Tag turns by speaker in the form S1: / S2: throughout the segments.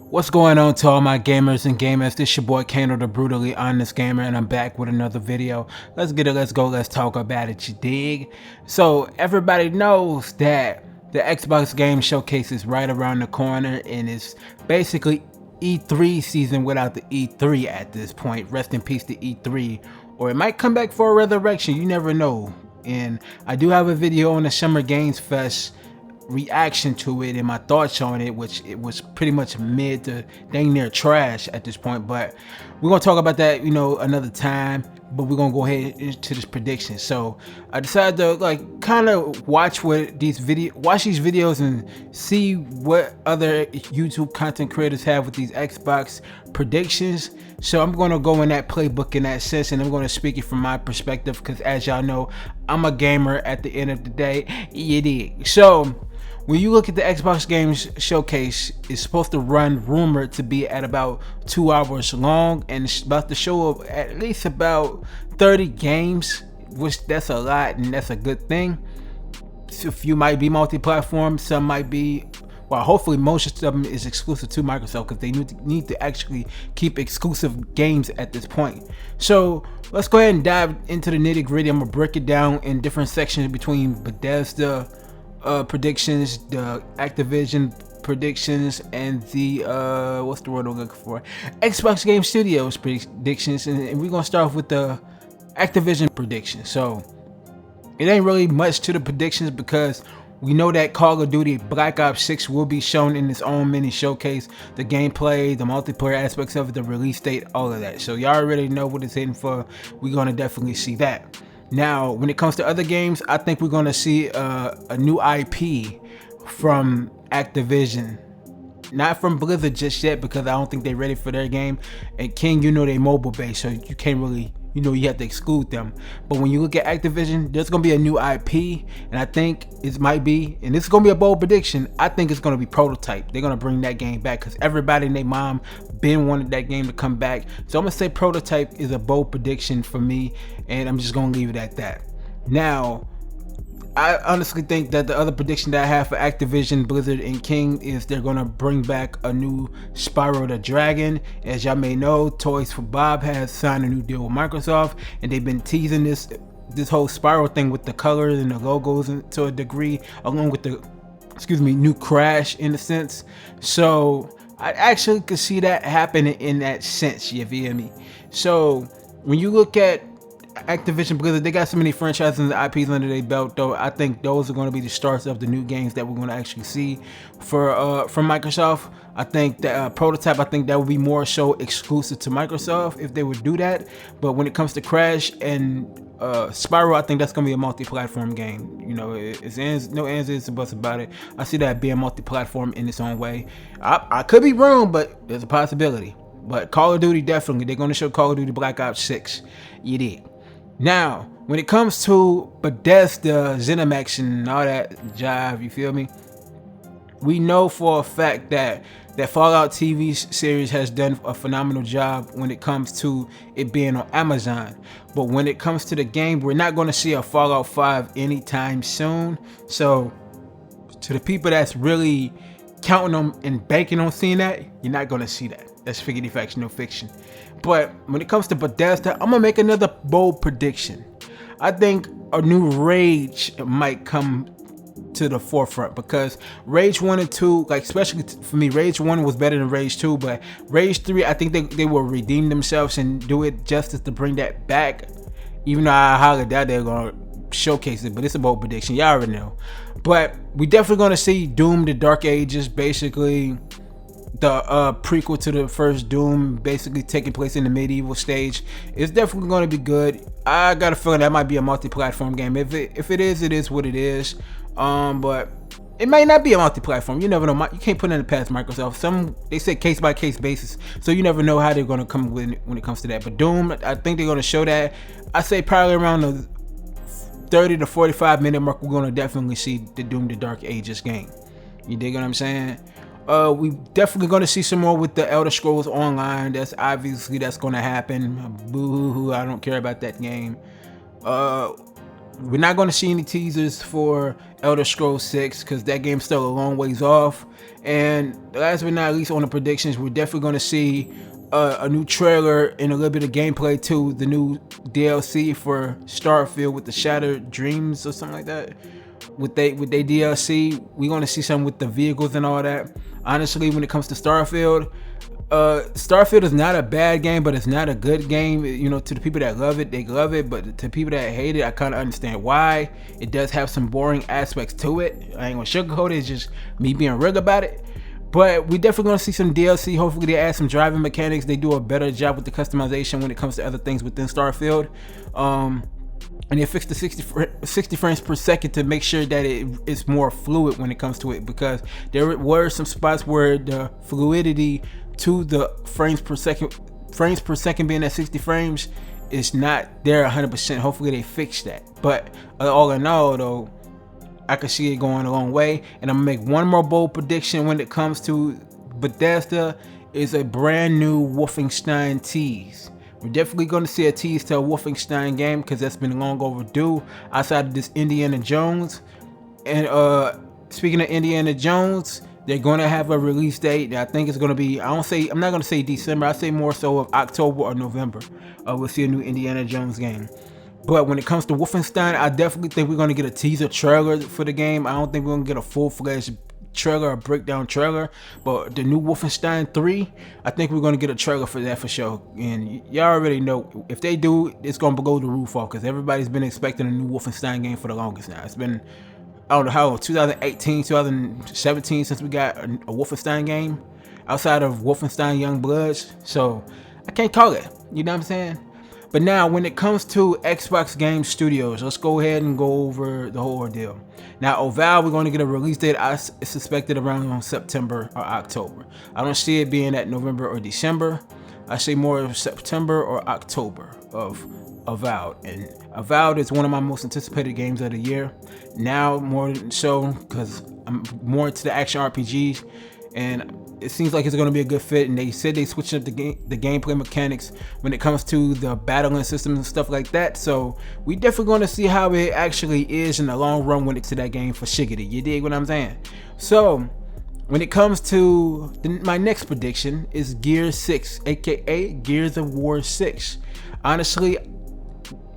S1: What's going on to all my gamers and gamers? This your boy Kano, the brutally honest gamer, and I'm back with another video. Let's get it, let's go, let's talk about it, you dig? So everybody knows that the Xbox Game Showcase is right around the corner, and it's basically E3 season without the E3 at this point. Rest in peace to E3, or it might come back for a resurrection, you never know. And I do have a video on the Summer Games Fest reaction to it and my thoughts on it, which it was pretty much mid to dang near trash at this point, but we're gonna talk about that, another time. But we're gonna go ahead into this prediction. So I decided to kind of watch these videos and see what other YouTube content creators have with these Xbox predictions. So I'm gonna go in that playbook in that sense, and I'm gonna speak it from my perspective, because as y'all know, I'm a gamer at the end of the day, you dig? So when you look at the Xbox Games Showcase, it's supposed to run rumored to be at about 2 hours long, and it's about to show up at least about 30 games, which that's a lot, and that's a good thing. So a few might be multi-platform, some might be, well, hopefully most of them is exclusive to Microsoft, because they need to actually keep exclusive games at this point. So let's go ahead and dive into the nitty-gritty. I'm gonna break it down in different sections between Bethesda predictions, the Activision predictions, and the what's the word I'm looking for, Xbox Game Studios predictions, and we're gonna start off with the Activision predictions. So it ain't really much to the predictions, because we know that Call of Duty Black Ops 6 will be shown in its own mini showcase. The gameplay, the multiplayer aspects of it, the release date, all of that. So y'all already know what it's hitting for. We're gonna definitely see that. Now, when it comes to other games, I think we're gonna see a new IP from Activision. Not from Blizzard just yet, because I don't think they're ready for their game. And King, they mobile based, so you can't really, you have to exclude them. But when you look at Activision, there's gonna be a new IP, and I think it might be, and this is gonna be a bold prediction, I think it's gonna be Prototype. They're gonna bring that game back, because everybody and their mom been wanted that game to come back. So I'm gonna say Prototype is a bold prediction for me, and I'm just gonna leave it at that. Now, I honestly think that the other prediction that I have for Activision, Blizzard, and King is they're gonna bring back a new Spyro the Dragon. As y'all may know, Toys for Bob has signed a new deal with Microsoft, and they've been teasing this whole Spyro thing with the colors and the logos to a degree, along with the new Crash in a sense. So I actually could see that happening in that sense, you feel me? So when you look at Activision Blizzard, they got so many franchises and IPs under their belt, though. I think those are going to be the starts of the new games that we're going to actually see from Microsoft. I think that Prototype, I think that would be more so exclusive to Microsoft if they would do that. But when it comes to Crash and Spyro, I think that's going to be a multi-platform game. It's no ands, ifs, and buts about it. I see that being multi-platform in its own way. I could be wrong, but there's a possibility. But Call of Duty, definitely, they're going to show Call of Duty Black Ops 6. You dig? Now, when it comes to Bethesda, ZeniMax, and all that jive, you feel me? We know for a fact that Fallout TV series has done a phenomenal job when it comes to it being on Amazon. But when it comes to the game, we're not going to see a Fallout 5 anytime soon. So, to the people that's really counting on and banking on seeing that, you're not going to see that. That's figgity facts, no fiction. But when it comes to Bethesda, I'm gonna make another bold prediction. I think a new Rage might come to the forefront, because Rage 1 and 2, especially for me, Rage 1 was better than Rage 2, but Rage 3, I think they will redeem themselves and do it justice to bring that back, even though I highly doubt they're gonna showcase it, but it's a bold prediction, y'all already know. But we definitely gonna see Doom: The Dark Ages, basically the prequel to the first Doom, basically taking place in the medieval stage. It's definitely going to be good. I got a feeling that might be a multi-platform game. If it is what it is. But it might not be a multi-platform. You never know. You can't put it in the past Microsoft. They say case by case basis, so you never know how they're going to come when it comes to that. But Doom, I think they're going to show that. I say probably around the 30 to 45 minute mark, we're going to definitely see the Doom: The Dark Ages game. You dig what I'm saying? We definitely going to see some more with the Elder Scrolls Online. That's going to happen. Boo hoo hoo, I don't care about that game. We're not going to see any teasers for Elder Scrolls 6 because that game's still a long ways off. And last but not least, on the predictions, we're definitely going to see a new trailer and a little bit of gameplay to the new DLC for Starfield with the Shattered Dreams or something like that. With they DLC, we're going to see something with the vehicles and all that. Honestly, when it comes to Starfield, Starfield is not a bad game, but it's not a good game. You know, to the people that love it, they love it, but to people that hate it, I kind of understand why. It does have some boring aspects to it. I ain't gonna sugarcoat it. It's just me being real about it. But we definitely gonna see some DLC. Hopefully they add some driving mechanics. They do a better job with the customization when it comes to other things within Starfield. And they fixed the 60 frames per second to make sure that it's more fluid when it comes to it, because there were some spots where the fluidity to the frames per second being at 60 frames is not there 100%. Hopefully they fix that. But all in all though, I can see it going a long way. And I'm gonna make one more bold prediction when it comes to Bethesda is a brand new Wolfenstein tease. We're definitely going to see a tease to a Wolfenstein game because that's been long overdue outside of this Indiana Jones. And speaking of Indiana Jones, they're going to have a release date. I think it's going to be, I'm not going to say December. I say more so of October or November. We'll see a new Indiana Jones game. But when it comes to Wolfenstein, I definitely think we're going to get a teaser trailer for the game. I don't think we're going to get a full-fledged trailer or breakdown trailer, but the new Wolfenstein 3, I think we're going to get a trailer for that for sure. And y'all already know, if they do, it's going to blow the roof off, because everybody's been expecting a new Wolfenstein game for the longest now. It's been, I don't know how long, 2018, 2017 since we got a Wolfenstein game outside of Wolfenstein Young Bloods. So I can't call it, you know what I'm saying? But now, when it comes to Xbox Game Studios, let's go ahead and go over the whole ordeal. Now, Valve, we're going to get a release date. I suspect it around September or October. I don't see it being at November or December. I say more of September or October of Avowed. And Avowed is one of my most anticipated games of the year. Now, more so, because I'm more into the action RPGs. And it seems like it's going to be a good fit, and they said they switched up the gameplay mechanics when it comes to the battling systems and stuff like that. So we definitely going to see how it actually is in the long run when it's to that game for shiggity. You dig what I'm saying? So when it comes to my next prediction is Gears 6, aka Gears of War 6. Honestly,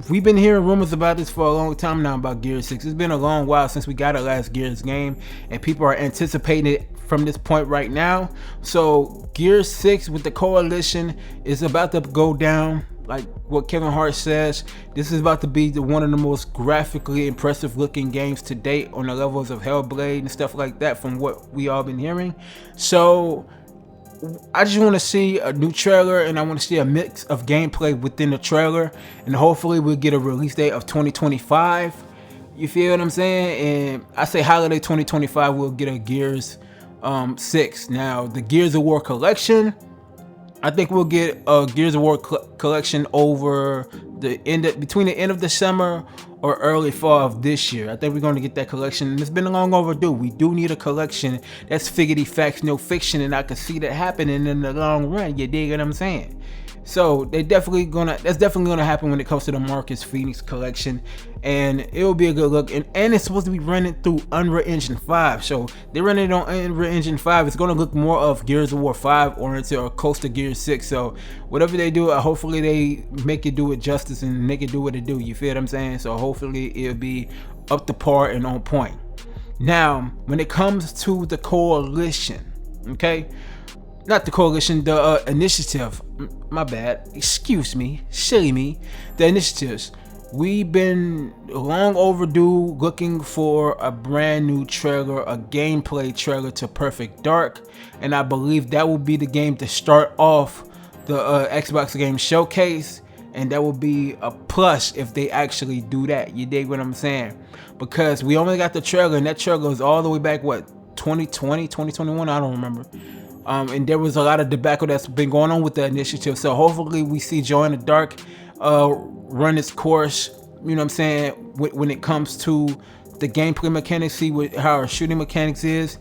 S1: we've been hearing rumors about this for a long time now about Gears 6. It's been a long while since we got our last Gears game, and people are anticipating it from this point right now. So Gears 6 with the Coalition is about to go down, like what Kevin Hart says. This is about to be one of the most graphically impressive looking games to date on the levels of Hellblade and stuff like that, from what we all been hearing. So I just want to see a new trailer, and I want to see a mix of gameplay within the trailer, and hopefully we'll get a release date of 2025. You feel what I'm saying? And I say holiday 2025 we'll get a Gears 6. Now the Gears of War collection, I think we'll get a Gears of War collection over between the end of December or early fall of this year. I think we're going to get that collection, and it's been long overdue. We do need a collection that's figgity facts, no fiction, and I can see that happening in the long run. You dig what I'm saying? So that's definitely gonna happen when it comes to the Marcus Phoenix collection, and it'll be a good look. And it's supposed to be running through Unreal Engine 5, so they're running it on Unreal Engine 5. It's gonna look more of Gears of War 5 oriented or close to Gears 6. So whatever they do, hopefully they make it do it justice and make it do what it do. You feel what I'm saying? So hopefully it'll be up to par and on point. Now, when it comes to the Coalition, okay? Not the Coalition, the Initiative. My bad. Excuse me. Silly me. The Initiatives. We've been long overdue looking for a brand new trailer, a gameplay trailer to Perfect Dark. And I believe that will be the game to start off the Xbox Game Showcase. And that will be a plus if they actually do that. You dig what I'm saying? Because we only got the trailer, and that trailer goes all the way back, what, 2020, 2021? I don't remember. And there was a lot of debacle that's been going on with the Initiative. So hopefully we see Joy in the Dark run its course, you know what I'm saying, when it comes to the gameplay mechanics, see how our shooting mechanics is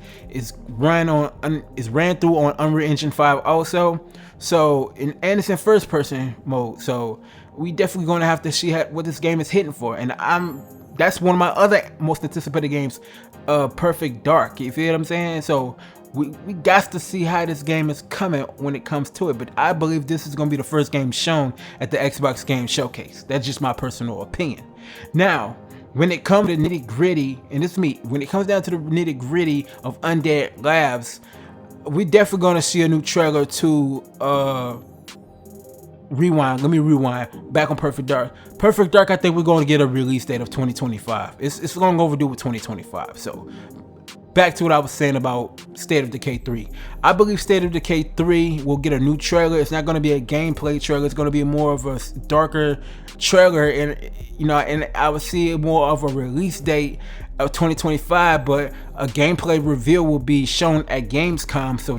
S1: ran through on Unreal Engine 5 also. So and it's in first person mode. So we definitely going to have to see what this game is hitting for. And I'm that's one of my other most anticipated games, Perfect Dark. You feel what I'm saying? So we got to see how this game is coming when it comes to it. But I believe this is going to be the first game shown at the Xbox Game Showcase. That's just my personal opinion. Now, when it comes to nitty gritty, and it's me, when it comes down to the nitty gritty of Undead Labs, we definitely gonna see a new trailer to rewind. Let me rewind back on Perfect Dark. Perfect Dark, I think we're going to get a release date of 2025. It's long overdue with 2025. So back to what I was saying about State of Decay 3. I believe State of Decay 3 will get a new trailer. It's not going to be a gameplay trailer. It's going to be more of a darker trailer, and and I would see more of a release date of 2025, but a gameplay reveal will be shown at Gamescom. So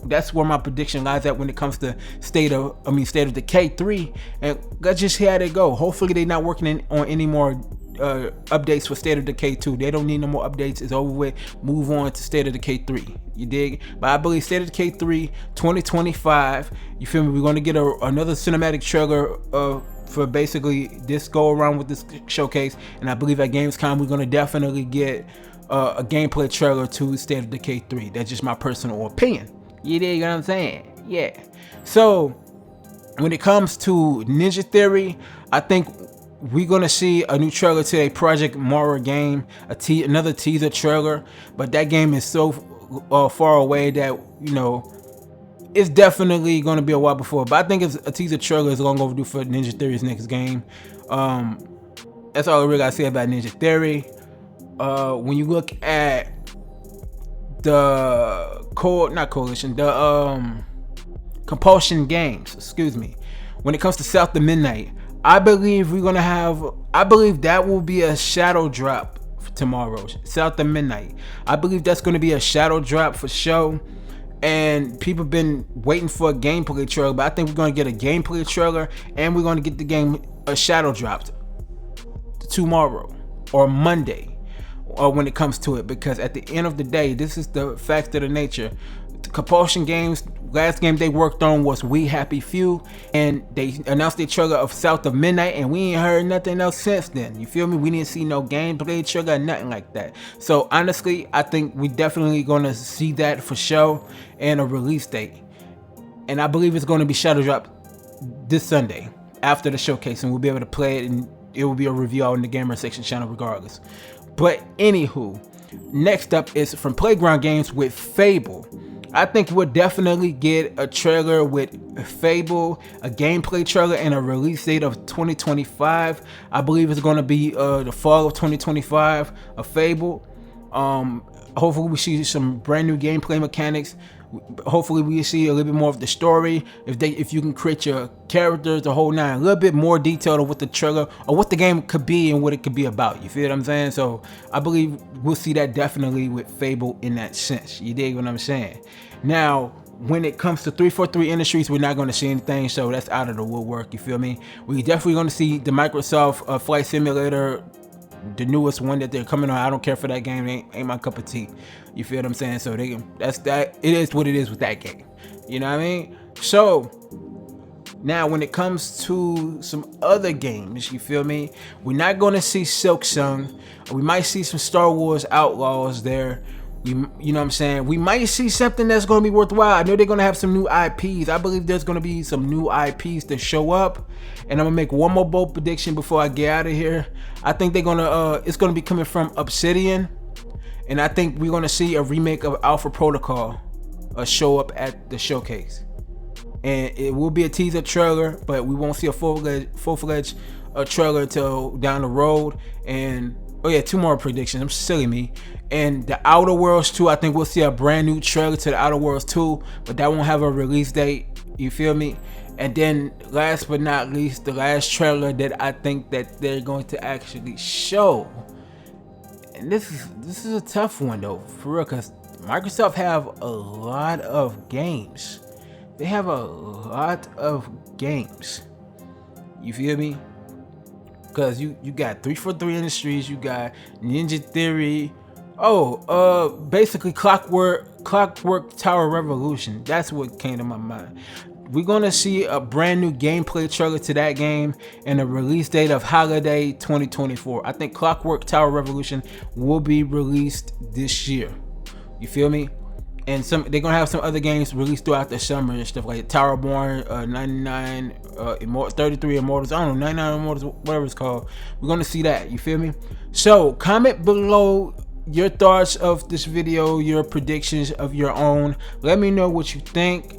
S1: that's where my prediction lies at when it comes to State of Decay 3, and let's just see how they go. Hopefully they're not working on any more updates for State of Decay 2. They don't need no more updates. It's over with. Move on to State of Decay 3. You dig? But I believe State of Decay 3 2025. You feel me? We're gonna get another cinematic trailer for basically this go around with this showcase, and I believe at Gamescom we're gonna definitely get a gameplay trailer to State of Decay 3. That's just my personal opinion. You dig what I'm saying? Yeah. So when it comes to Ninja Theory, I think we're gonna see a new trailer to a Project Mara game, another teaser trailer, but that game is so far away that it's definitely gonna be a while before. But I think it's a teaser trailer is long overdue for Ninja Theory's next game. That's all I really gotta say about Ninja Theory. When you look at the Compulsion Games, excuse me. When it comes to South of Midnight, I believe that will be a shadow drop for tomorrow. South of Midnight. I believe that's going to be a shadow drop for show. And people have been waiting for a gameplay trailer, but I think we're going to get a gameplay trailer, and we're going to get the game a shadow dropped tomorrow or Monday. Or when it comes to it, because at the end of the day, this is the fact of the nature. The Compulsion Games, last game they worked on was We Happy Few, and they announced the trailer of South of Midnight, and we ain't heard nothing else since then. You feel me? We didn't see no gameplay trailer, nothing like that. So honestly, I think we definitely gonna see that for sure, and a release date. And I believe it's gonna be shadow dropped this Sunday after the showcase, and we'll be able to play it, and it will be a review out in the Gamer Section channel regardless. But anywho, next up is from Playground Games with Fable. I think we'll definitely get a trailer with Fable, a gameplay trailer, and a release date of 2025. I believe it's going to be the fall of 2025 of Fable. Hopefully we see some brand new gameplay mechanics. Hopefully we see a little bit more of the story. If you can create your characters, the whole nine, a little bit more detail of what the trailer or what the game could be and what it could be about. You feel what I'm saying? So I believe we'll see that definitely with Fable in that sense. You dig what I'm saying? Now, when it comes to 343 Industries, we're not going to see anything, so that's out of the woodwork. You feel me? We definitely going to see the Microsoft Flight Simulator, the newest one that they're coming on. I don't care for that game. It ain't my cup of tea. You feel what I'm saying? So that's that. It is what it is with that game. You know what I mean? So now when it comes to some other games, you feel me? We're not going to see Silksong. We might see some Star Wars Outlaws there. You know what I'm saying? We might see something that's going to be worthwhile. I know they're going to have some new IPs. I believe there's going to be some new IPs to show up. And I'm going to make one more bold prediction before I get out of here. I think they're going to, it's going to be coming from Obsidian. And I think we're going to see a remake of Alpha Protocol show up at the showcase. And it will be a teaser trailer, but we won't see a full-fledged trailer till down the road. And oh yeah, two more predictions. I'm silly me. And the Outer Worlds 2, I think we'll see a brand new trailer to the Outer Worlds 2, but that won't have a release date. You feel me? And then last but not least, the last trailer that I think that they're going to actually show. And this is a tough one though, for real, because Microsoft have a lot of games. They have a lot of games. You feel me? Because you got 343 Industries, you got Ninja Theory. Basically Clockwork Tower Revolution. That's what came to my mind. we're gonna see a brand new gameplay trailer to that game and a release date of holiday 2024. I think Clockwork Tower Revolution will be released this year. You feel me? And they're gonna have some other games released throughout the summer and stuff like Towerborn, 99, 33 Immortals. I don't know, 99 Immortals, whatever it's called. We're gonna see that. You feel me? So comment below your thoughts of this video, your predictions of your own. Let me know what you think.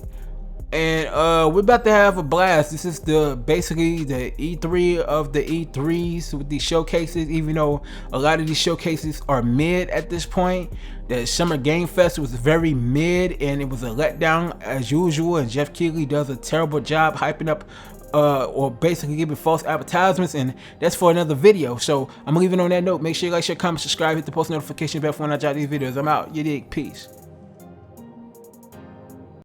S1: And we're about to have a blast. This is basically the E3 of the E3s with these showcases, even though a lot of these showcases are mid at this point. The Summer Game Fest was very mid and it was a letdown as usual, and Jeff Keighley does a terrible job hyping up or basically giving false advertisements, and that's for another video. So I'm leaving on that note. Make sure you like, share, comment, subscribe, hit the post notification bell for when I drop these videos. I'm out. You dig? Peace.